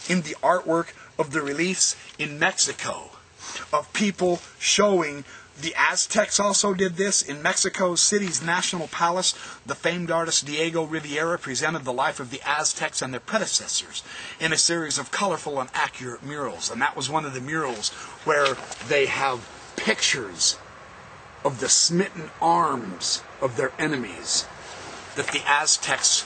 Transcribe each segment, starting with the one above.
in the artwork of the reliefs in Mexico, of people showing. The Aztecs also did this. In Mexico City's National Palace, the famed artist Diego Rivera presented the life of the Aztecs and their predecessors in a series of colorful and accurate murals. And that was one of the murals where they have pictures of the smitten arms of their enemies that the Aztecs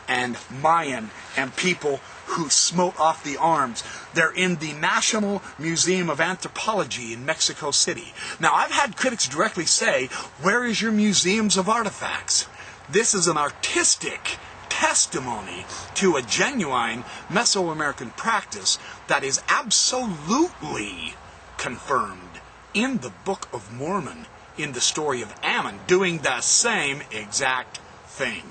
and Mayan and people who smote off the arms. They're in the National Museum of Anthropology in Mexico City. Now, I've had critics directly say, where is your museums of artifacts? This is an artistic testimony to a genuine Mesoamerican practice that is absolutely confirmed in the Book of Mormon, in the story of Ammon, doing the same exact thing.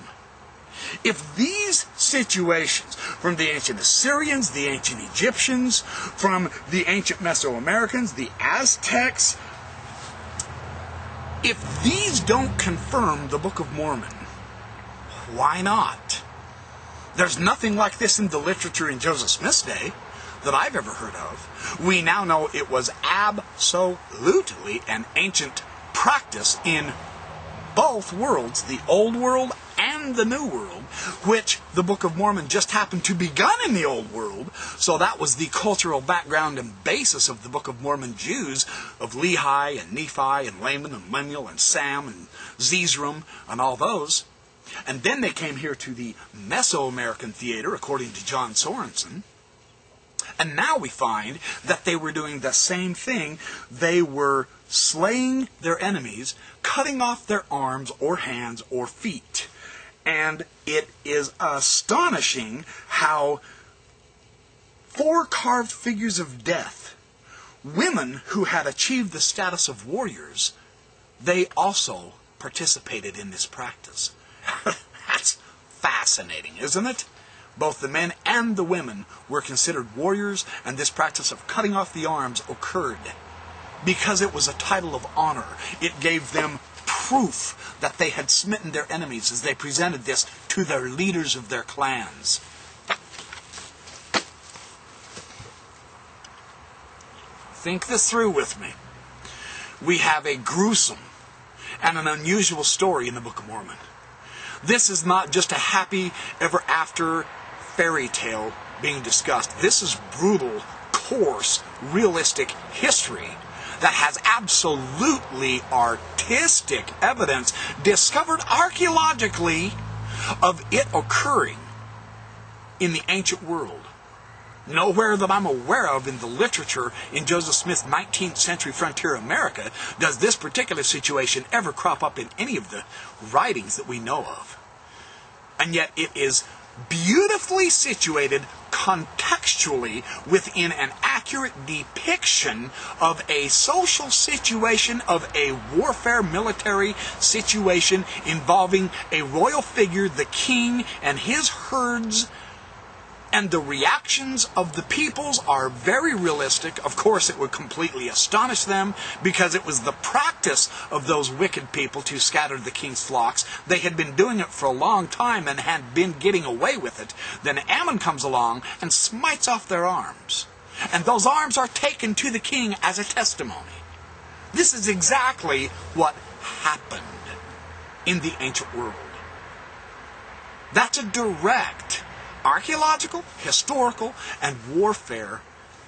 If these situations, from the ancient Assyrians, the ancient Egyptians, from the ancient Mesoamericans, the Aztecs, if these don't confirm the Book of Mormon, why not? There's nothing like this in the literature in Joseph Smith's day that I've ever heard of. We now know it was absolutely an ancient practice in both worlds, the Old World and the New World, which the Book of Mormon just happened to begun in the Old World, so that was the cultural background and basis of the Book of Mormon Jews, of Lehi and Nephi and Laman and Lemuel and Sam and Zeezrom and all those. And then they came here to the Mesoamerican theater, according to John Sorensen. And now we find that they were doing the same thing. They were slaying their enemies, cutting off their arms or hands or feet. And it is astonishing how 4 carved figures of death, women who had achieved the status of warriors, they also participated in this practice. That's fascinating, isn't it? Both the men and the women were considered warriors, and this practice of cutting off the arms occurred because it was a title of honor. It gave them proof that they had smitten their enemies as they presented this to their leaders of their clans. Think this through with me. We have a gruesome and an unusual story in the Book of Mormon. This is not just a happy ever after fairy tale being discussed. This is brutal, coarse, realistic history that has absolutely artistic evidence discovered archaeologically of it occurring in the ancient world. Nowhere that I'm aware of in the literature in Joseph Smith's 19th century frontier America does this particular situation ever crop up in any of the writings that we know of. And yet it is beautifully situated contextually within an accurate depiction of a social situation, of a warfare military situation involving a royal figure, the king, and his herds. And the reactions of the peoples are very realistic. Of course, it would completely astonish them because it was the practice of those wicked people to scatter the king's flocks. They had been doing it for a long time and had been getting away with it. Then Ammon comes along and smites off their arms. And those arms are taken to the king as a testimony. This is exactly what happened in the ancient world. That's a direct archaeological, historical, and warfare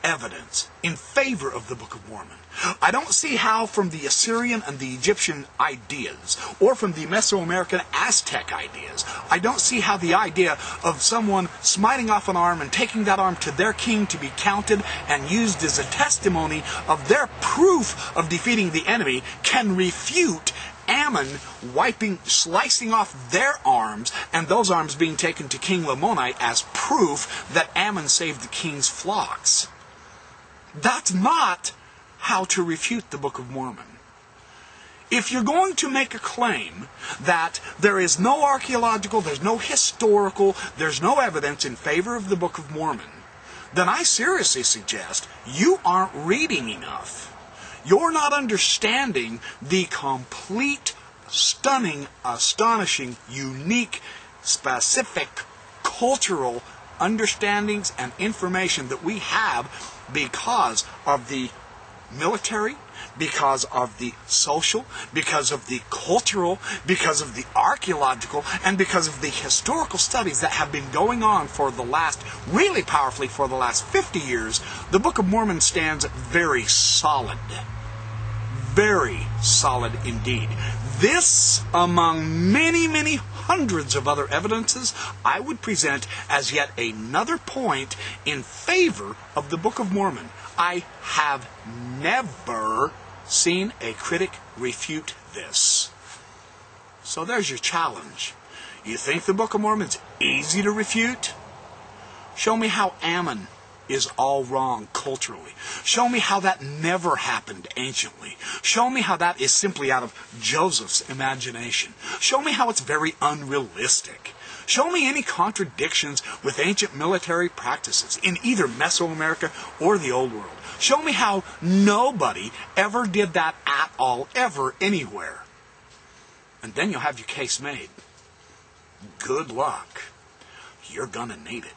evidence in favor of the Book of Mormon. I don't see how from the Assyrian and the Egyptian ideas, or from the Mesoamerican Aztec ideas, I don't see how the idea of someone smiting off an arm and taking that arm to their king to be counted and used as a testimony of their proof of defeating the enemy can refute Ammon slicing off their arms, and those arms being taken to King Lamoni as proof that Ammon saved the king's flocks. That's not how to refute the Book of Mormon. If you're going to make a claim that there is no archaeological, there's no historical, there's no evidence in favor of the Book of Mormon, then I seriously suggest you aren't reading enough. You're not understanding the complete, stunning, astonishing, unique, specific, cultural understandings and information that we have because of the military, because of the social, because of the cultural, because of the archaeological, and because of the historical studies that have been going on for the last, really powerfully for the last 50 years, the Book of Mormon stands very solid. Very solid indeed. This, among many, many hundreds of other evidences, I would present as yet another point in favor of the Book of Mormon. I have never seen a critic refute this. So there's your challenge. You think the Book of Mormon's easy to refute? Show me how Ammon is all wrong culturally. Show me how that never happened anciently. Show me how that is simply out of Joseph's imagination. Show me how it's very unrealistic. Show me any contradictions with ancient military practices in either Mesoamerica or the Old World. Show me how nobody ever did that at all, ever, anywhere. And then you'll have your case made. Good luck. You're gonna need it.